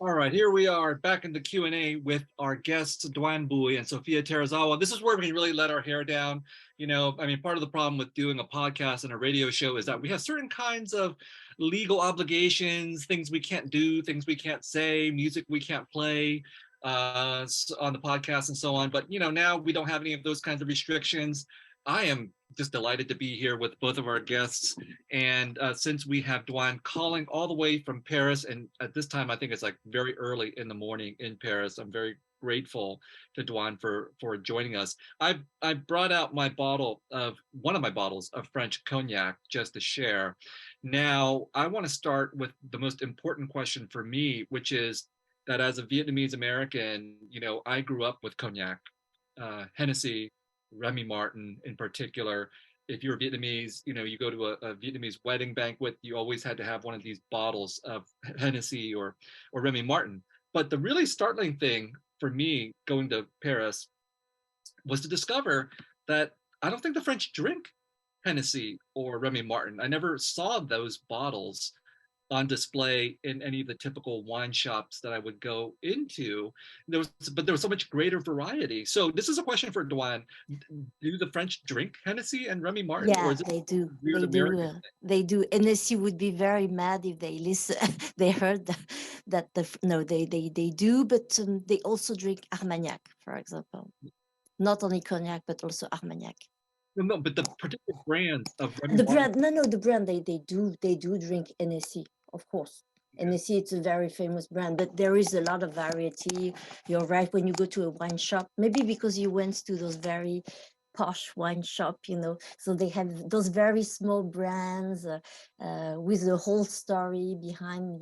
All right, here we are back in the Q&A with our guests, Doan Bui and SOPHIA TERAZAWA. This is where we can really let our hair down. You know, I mean, part of the problem with doing a podcast and a radio show is that we have certain kinds of legal obligations, things we can't do, things we can't say, music we can't play on the podcast and so on. But, you know, now we don't have any of those kinds of restrictions. I am just delighted to be here with both of our guests. And since we have Doan calling all the way from Paris, and at this time, I think it's like very early in the morning in Paris, I'm very grateful to Doan for joining us. I brought out my bottle of, one of my bottles of French cognac just to share. Now, I want to start with the most important question for me, which is that as a Vietnamese American, you know, I grew up with cognac, Hennessy, Remy Martin in particular. If you're Vietnamese, you know, you go to a Vietnamese wedding banquet, you always had to have one of these bottles of Hennessy or Remy Martin. But the really startling thing for me going to Paris was to discover that I don't think the French drink Hennessy or Remy Martin. I never saw those bottles on display in any of the typical wine shops that I would go into. But there was so much greater variety. So this is a question for Doan. Do the French drink Hennessy and Remy Martin, or Yeah, is it they do. weird They do. American? They do. NSC would be very mad if they listen. They heard that no, they do, but they also drink Armagnac, for example. Not only cognac, but also Armagnac. No, but the particular brands of Remy The Martin. brand, no, the brand they do drink NSC, of course. NSC, it's a very famous brand, but there is a lot of variety. You're right. When you go to a wine shop, maybe because you went to those very posh wine shop, so they have those very small brands with the whole story behind,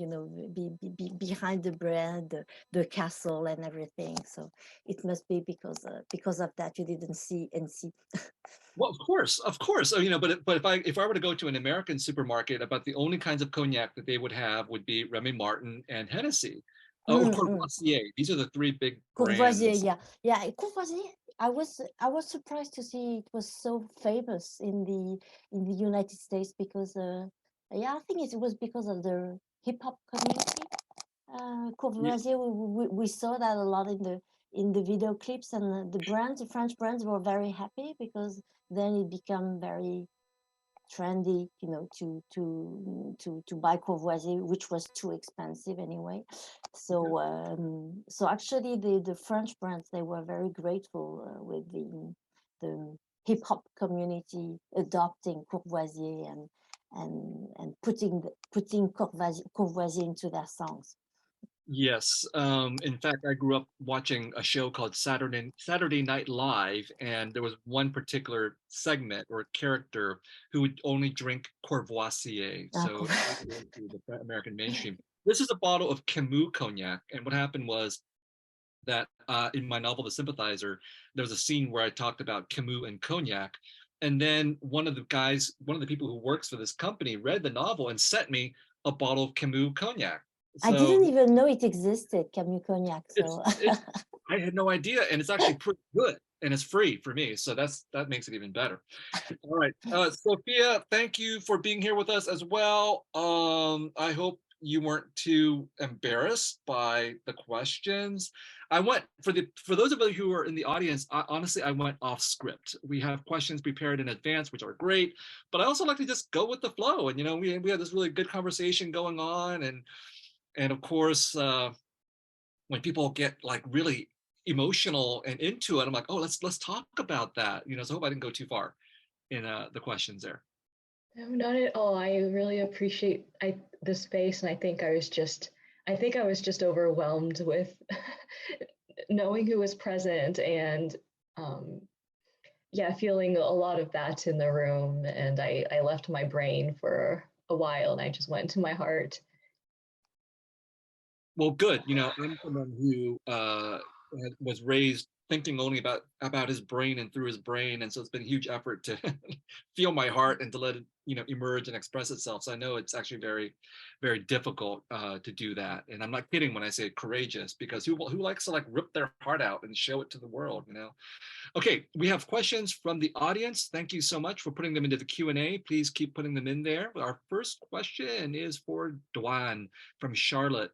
behind the brand, the castle and everything. So it must be because of that you didn't see NC. Well, of course. So, you know, but if I were to go to an American supermarket, about the only kinds of cognac that they would have would be Remy Martin and Hennessy, or Courvoisier. These are the three big Courvoisier, brands. yeah. Courvoisier. I was surprised to see it was so famous in the United States because I think it was because of the hip hop community. Yeah, Courvoisier, we saw that a lot in the video clips, and the French brands were very happy because then it became very trendy, to buy Courvoisier, which was too expensive anyway. So actually, the French brands, they were very grateful with the hip hop community adopting Courvoisier and putting Courvoisier into their songs. yes. In fact, I grew up watching a show called Saturday Night Live, and there was one particular segment or character who would only drink Courvoisier. So the American mainstream. This is a bottle of Camus cognac, and what happened was that in my novel The Sympathizer, there was a scene where I talked about Camus and cognac, and then one of the people who works for this company, read the novel and sent me a bottle of Camus cognac. I So didn't even know it existed, Camus Cognac. So it's I had no idea, and it's actually pretty good, and it's free for me, so that makes it even better. All right, Sophia, thank you for being here with us as well. I hope you weren't too embarrassed by the questions. I went for those of you who are in the audience. Honestly, I went off script. We have questions prepared in advance, which are great, but I also like to just go with the flow. And we had this really good conversation going on, and of course, when people get like really emotional and into it, I'm like, oh, let's talk about that. So I hope I didn't go too far in the questions there. No, not at all. I really appreciate the space, and I think I was just overwhelmed with knowing who was present and feeling a lot of that in the room. And I left my brain for a while, and I just went to my heart. Well, good. I'm someone who was raised thinking only about his brain and through his brain, and so it's been a huge effort to feel my heart and to let it emerge and express itself. So I know it's actually very, very difficult to do that, and I'm not kidding when I say courageous, because who likes to like rip their heart out and show it to the world? Okay, we have questions from the audience. Thank you so much for putting them into the Q&A. Please keep putting them in there. Our first question is for Doan from Charlotte.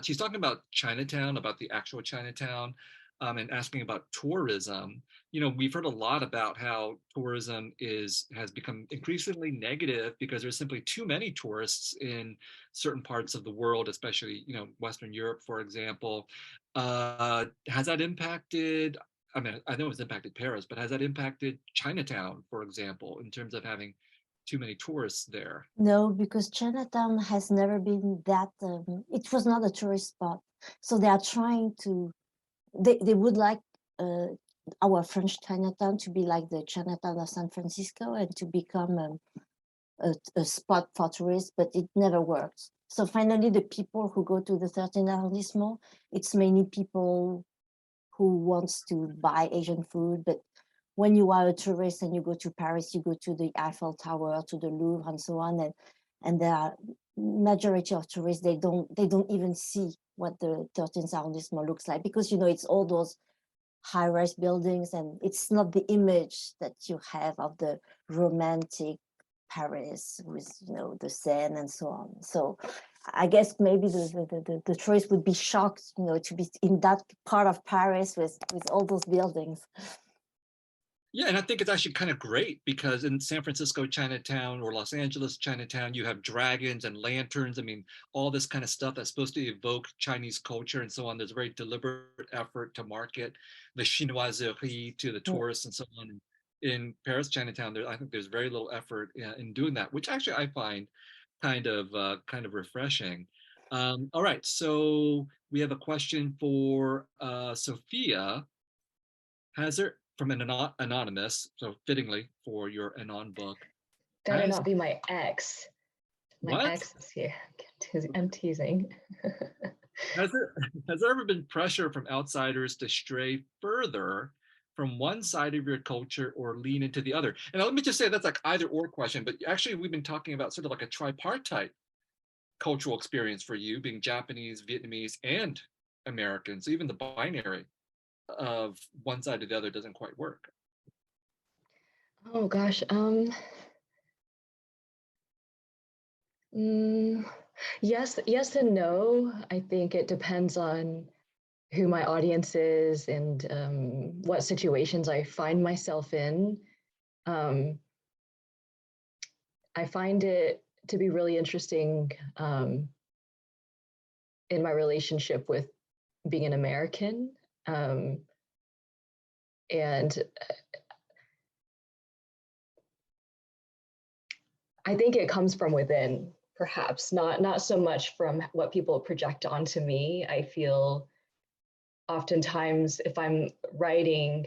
She's talking about Chinatown, about the actual Chinatown, and asking about tourism. You know, we've heard a lot about how tourism has become increasingly negative because there's simply too many tourists in certain parts of the world, especially, you know, Western Europe, for example. Has that impacted? I mean, I know it's impacted Paris, but has that impacted Chinatown, for example, in terms of having too many tourists there? No, because Chinatown has never been that, it was not a tourist spot. So they are trying to, they would like our French Chinatown to be like the Chinatown of San Francisco and to become a spot for tourists, but it never works. So finally, the people who go to the 13th arrondissement, it's mainly people who wants to buy Asian food. But when you are a tourist and you go to Paris, you go to the Eiffel Tower, to the Louvre, and so on, and there are majority of tourists, they don't even see what the 13th arrondissement looks like, because, you know, it's all those high-rise buildings, and it's not the image that you have of the romantic Paris with, you know, the Seine and so on. So I guess maybe the tourists would be shocked, you know, to be in that part of Paris with all those buildings. Yeah, and I think it's actually kind of great because in San Francisco Chinatown or Los Angeles Chinatown, you have dragons and lanterns. I mean, all this kind of stuff that's supposed to evoke Chinese culture and so on. There's a very deliberate effort to market the chinoiserie to the tourists and so on. In Paris Chinatown, I think there's very little effort in doing that, which actually I find kind of refreshing. All right, so we have a question for Sophia. Has there, from an anonymous, so fittingly for your Anon book, Better has, not be my ex. My what? ex is here. I'm teasing. Has there ever been pressure from outsiders to stray further from one side of your culture or lean into the other? And let me just say that's like either or question, but actually we've been talking about sort of like a tripartite cultural experience for you, being Japanese, Vietnamese, and American. So even the binary of one side or the other doesn't quite work. Oh gosh. Yes and no. I think it depends on who my audience is and what situations I find myself in. I find it to be really interesting in my relationship with being an American. And I think it comes from within, perhaps, not so much from what people project onto me. I feel oftentimes if I'm writing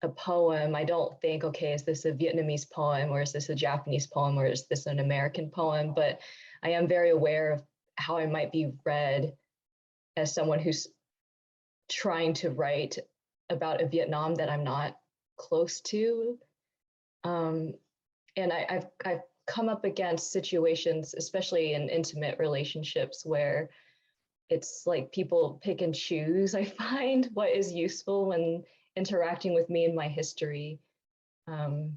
a poem, I don't think, okay, is this a Vietnamese poem or is this a Japanese poem or is this an American poem? But I am very aware of how I might be read as someone who's trying to write about a Vietnam that I'm not close to. And I've come up against situations, especially in intimate relationships, where it's like people pick and choose, I find, what is useful when interacting with me and my history. But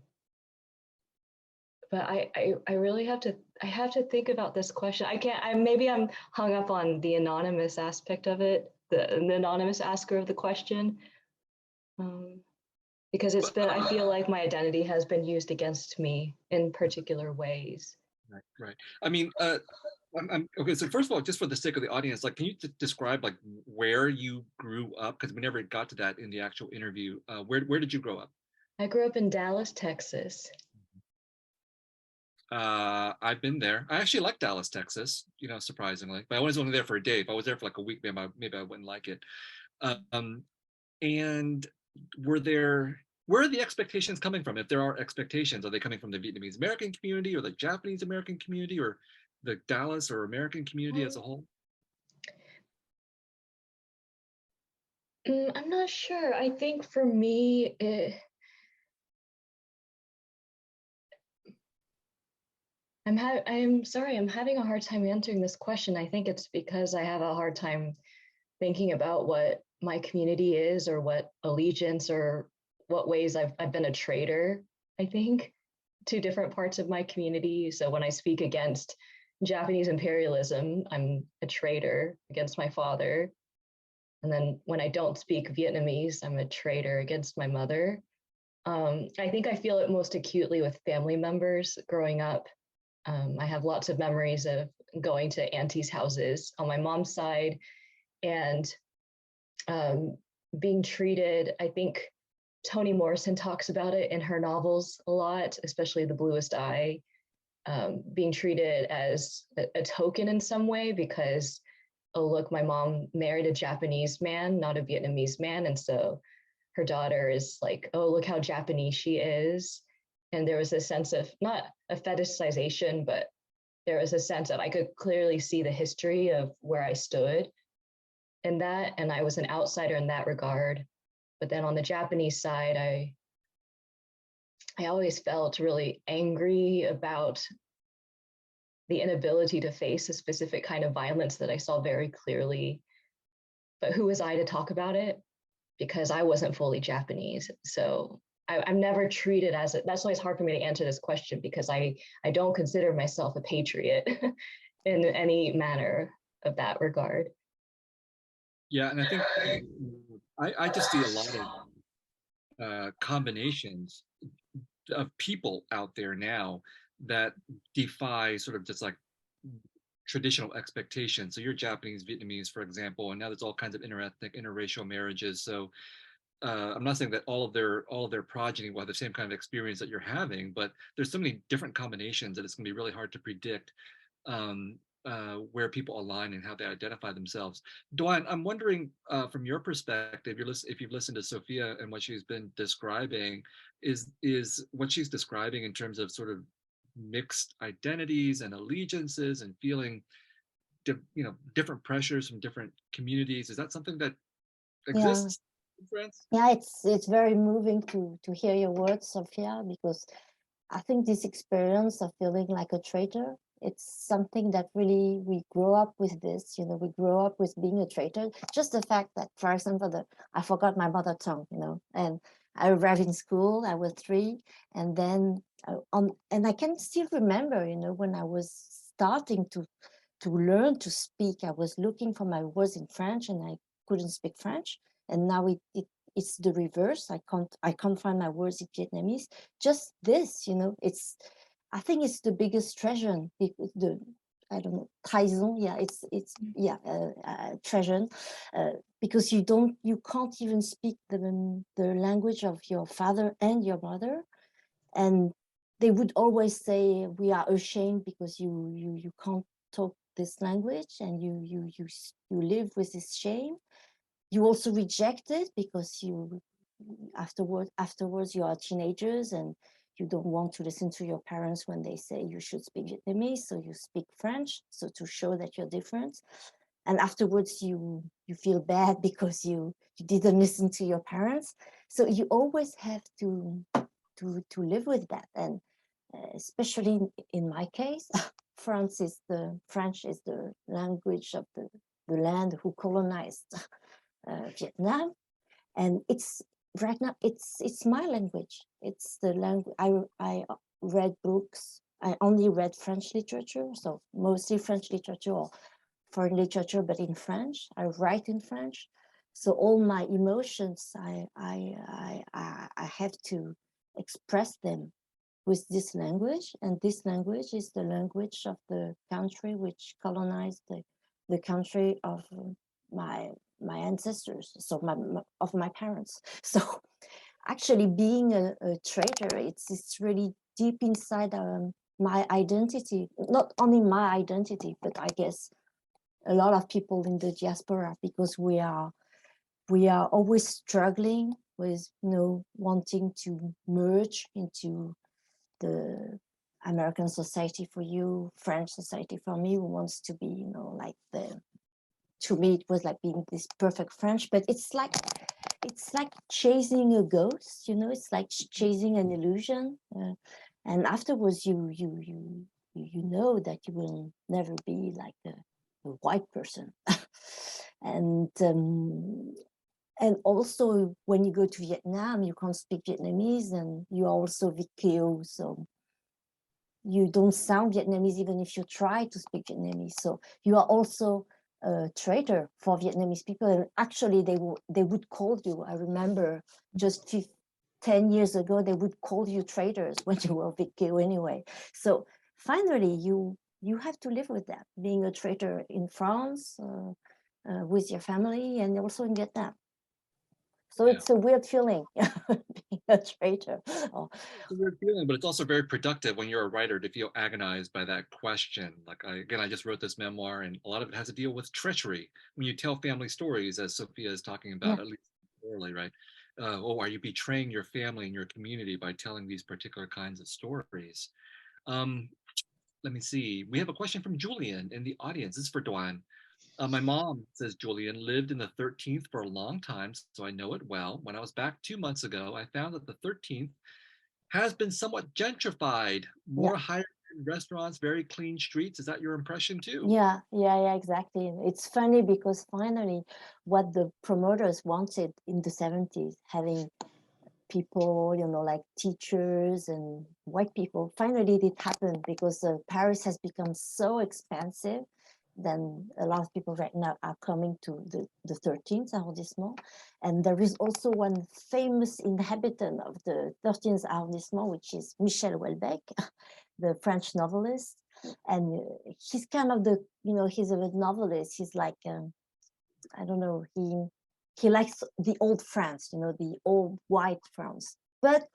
I really have to think about this question. Maybe I'm hung up on the anonymous aspect of it, the anonymous asker of the question. Because I feel like my identity has been used against me in particular ways. Right. I mean, okay. So first of all, just for the sake of the audience, like, can you describe like where you grew up? Because we never got to that in the actual interview. Where did you grow up? I grew up in Dallas, Texas. I've been there. I actually like Dallas, Texas. You know, surprisingly, but I was only there for a day. If I was there for like a week, maybe I wouldn't like it. And where are the expectations coming from? If there are expectations, are they coming from the Vietnamese American community or the Japanese American community or the Dallas or American community as a whole? I'm not sure. I think for me, I'm sorry, I'm having a hard time answering this question. I think it's because I have a hard time thinking about what my community is or what allegiance or what ways I've been a traitor, I think, to different parts of my community. So when I speak against, Japanese imperialism, I'm a traitor against my father. And then when I don't speak Vietnamese, I'm a traitor against my mother. I think I feel it most acutely with family members growing up. I have lots of memories of going to aunties' houses on my mom's side and being treated. I think Toni Morrison talks about it in her novels a lot, especially The Bluest Eye, being treated as a token in some way because, oh, look, my mom married a Japanese man, not a Vietnamese man. And so her daughter is like, oh, look how Japanese she is. And there was a sense of not a fetishization, but there was a sense that I could clearly see the history of where I stood in that. And I was an outsider in that regard. But then on the Japanese side, I always felt really angry about the inability to face a specific kind of violence that I saw very clearly. But who was I to talk about it? Because I wasn't fully Japanese. So I'm never treated as that's why it's hard for me to answer this question, because I don't consider myself a patriot in any manner of that regard. Yeah, and I think I just see a lot of combinations of people out there now that defy sort of just like traditional expectations. So you're Japanese, Vietnamese, for example, and now there's all kinds of interethnic, interracial marriages. So I'm not saying that all of their progeny will have the same kind of experience that you're having, but there's so many different combinations that it's going to be really hard to predict where people align and how they identify themselves. Doan, I'm wondering from your perspective, if you've listened to Sophia and what she's been describing, is what she's describing in terms of sort of mixed identities and allegiances and feeling different pressures from different communities. Is that something that exists in France? Yeah, it's very moving to hear your words, Sophia, because I think this experience of feeling like a traitor, it's something that really we grow up with this, we grow up with being a traitor. Just the fact that, for example, I forgot my mother tongue, and I arrived in school, I was 3, and then and I can still remember, when I was starting to learn to speak, I was looking for my words in French and I couldn't speak French. And now it's the reverse. I can't find my words in Vietnamese. Just this, I think it's the biggest treasure. I don't know, trahison. Yeah, treasure, because you can't even speak the language of your father and your mother, and they would always say we are ashamed because you can't talk this language and you live with this shame. You also reject it because afterwards you are teenagers and you don't want to listen to your parents when they say you should speak Vietnamese, so you speak French, so to show that you're different. And afterwards you feel bad because you didn't listen to your parents. So you always have to live with that. And especially in my case, French is the language of the land who colonized Vietnam, and it's right now it's my language. It's the language. I read books. I only read French literature, so mostly French literature or foreign literature, but in French. I write in French, so all my emotions I have to express them with this language, and this language is the language of the country which colonized the country of my ancestors, so of my parents. So actually being a traitor, it's really deep inside my identity, not only my identity, but I guess a lot of people in the diaspora, because we are always struggling with wanting to merge into the American society for you, French society for me, who wants to be like to me it was like being this perfect French, but it's like chasing a ghost, it's like chasing an illusion, and afterwards you know that you will never be like a white person. And also when you go to Vietnam, you can't speak Vietnamese, and you also Viet Kieu, so you don't sound Vietnamese even if you try to speak Vietnamese. So you are also a traitor for Vietnamese people. And actually, they would call you. I remember just 10 years ago, they would call you traitors when you were Viet Kieu anyway. So finally, you have to live with that, being a traitor in France with your family and also in Vietnam. So it's a weird feeling, being a traitor. Oh. It's a weird feeling, but it's also very productive when you're a writer to feel agonized by that question. Like I just wrote this memoir, and a lot of it has to deal with treachery. When you tell family stories, as Sophia is talking about, at least orally, right? Are you betraying your family and your community by telling these particular kinds of stories? Let me see. We have a question from Julian in the audience. This is for Doan. My mom, says Julian, lived in the 13th for a long time, so I know it well. When I was back 2 months ago, I found that the 13th has been somewhat gentrified, more higher-end restaurants, very clean streets. Is that your impression too? Yeah, exactly. It's funny because finally what the promoters wanted in the 70s, having people, like teachers and white people, finally it happened because Paris has become so expensive. Then a lot of people right now are coming to the 13th arrondissement. And there is also one famous inhabitant of the 13th arrondissement, which is Michel Houellebecq, the French novelist. And he's kind of he's a novelist. He's like, I don't know, he likes the old France, the old white France. But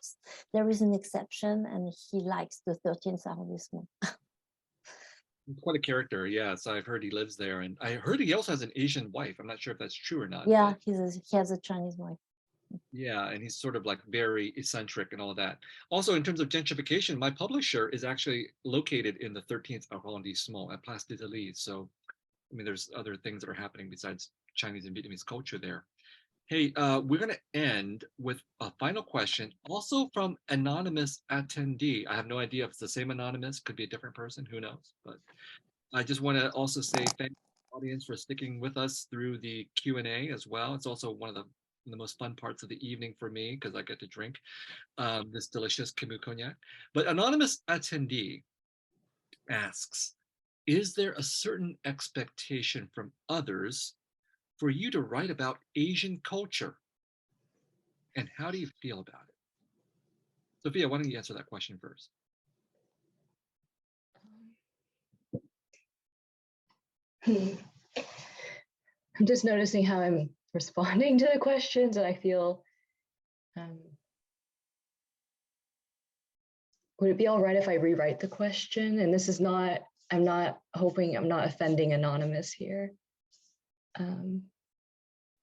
there is an exception, and he likes the 13th arrondissement. Quite a character, yes. I've heard he lives there, and I heard he also has an Asian wife. I'm not sure if that's true or not. Yeah, he has a Chinese wife. Yeah, and he's sort of like very eccentric and all of that. Also, in terms of gentrification, my publisher is actually located in the 13th arrondissement at Place d'Italie. So, I mean, there's other things that are happening besides Chinese and Vietnamese culture there. Hey, we're going to end with a final question, also from anonymous attendee. I have no idea if it's the same anonymous, could be a different person, who knows. But I just want to also say thank the audience for sticking with us through the Q&A as well. It's also one of the most fun parts of the evening for me because I get to drink this delicious Camus cognac. But anonymous attendee asks, is there a certain expectation from others for you to write about Asian culture? And how do you feel about it? Sophia, why don't you answer that question first? I'm just noticing how I'm responding to the questions, and I feel, would it be all right if I rewrite the question? And this is not, I'm not offending anonymous here.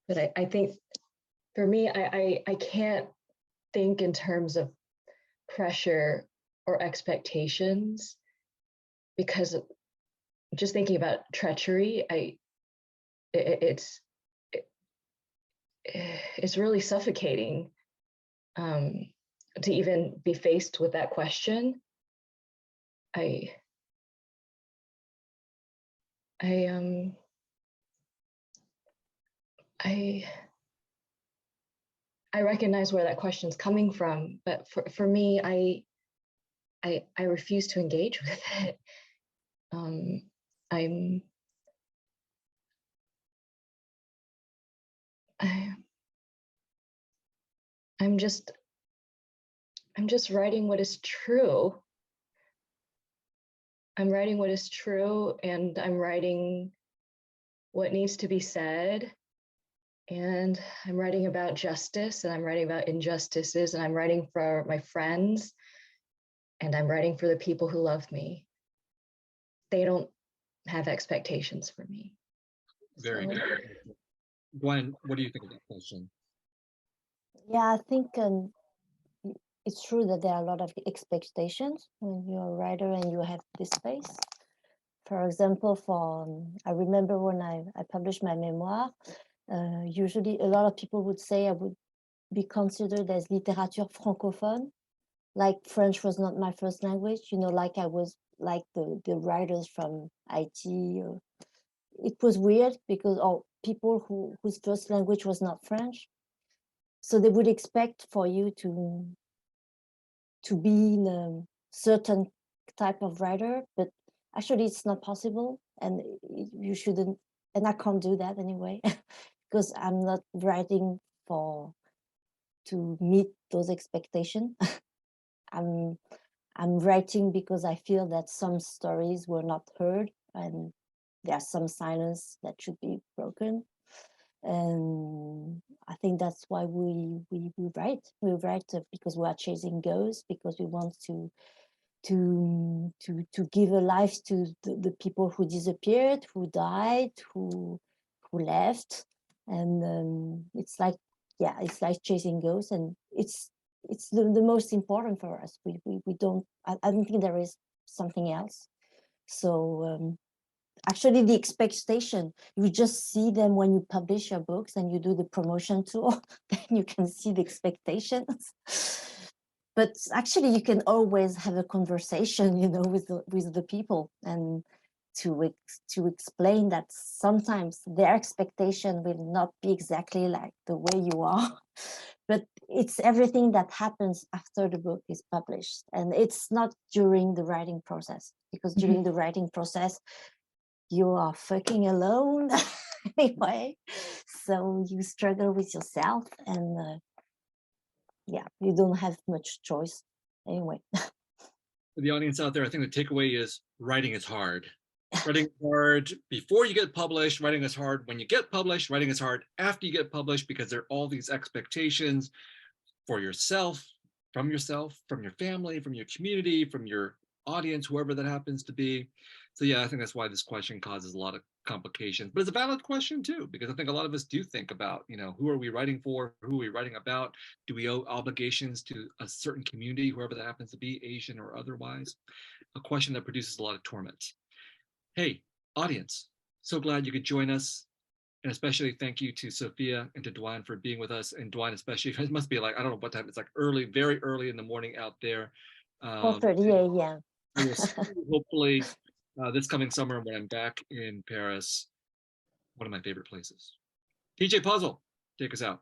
But I think for me, I can't think in terms of pressure or expectations, because just thinking about treachery, it's really suffocating to even be faced with that question. I recognize where that question's coming from, but for me, I refuse to engage with it. I'm just writing what is true. I'm writing what is true, and I'm writing what needs to be said. And I'm writing about justice, and I'm writing about injustices, and I'm writing for my friends, and I'm writing for the people who love me. They don't have expectations for me. Very good. Gwen, what do you think of that question? Yeah, I think it's true that there are a lot of expectations when you're a writer and you have this space. For example, I remember when I published my memoir, usually a lot of people would say I would be considered as littérature francophone, like French was not my first language, like I was like the writers from IT. It was weird because people whose first language was not French. So they would expect for you to be in a certain type of writer, but actually it's not possible, and you shouldn't, and I can't do that anyway, because I'm not writing to meet those expectations. I'm writing because I feel that some stories were not heard, and there are some silence that should be broken. And I think that's why we write. We write because we are chasing ghosts, because we want to give a life to the people who disappeared, who died, who left, and it's like, yeah, it's like chasing ghosts, and it's the most important for us. We don't. I don't think there is something else. So actually, the expectation, you just see them when you publish your books and you do the promotion tour. Then you can see the expectations. But actually, you can always have a conversation, with the people, and to explain that sometimes their expectation will not be exactly like the way you are, but it's everything that happens after the book is published, and it's not during the writing process, because during the writing process you are fucking alone anyway, so you struggle with yourself, and yeah, you don't have much choice anyway. For the audience out there, I think the takeaway is writing is hard. Writing is hard before you get published, writing is hard when you get published, writing is hard after you get published, because there are all these expectations for yourself, from your family, from your community, from your audience, whoever that happens to be. So yeah, I think that's why this question causes a lot of complications, but it's a valid question too, because I think a lot of us do think about, who are we writing for? Who are we writing about? Do we owe obligations to a certain community, whoever that happens to be, Asian or otherwise? A question that produces a lot of torment. Hey, audience, so glad you could join us. And especially thank you to Sophia and to Doan for being with us. And Doan especially, it must be like, I don't know what time, it's like early, very early in the morning out there. 4:30 a.m. We will see you hopefully this coming summer when I'm back in Paris, one of my favorite places. TJ Puzzle, take us out.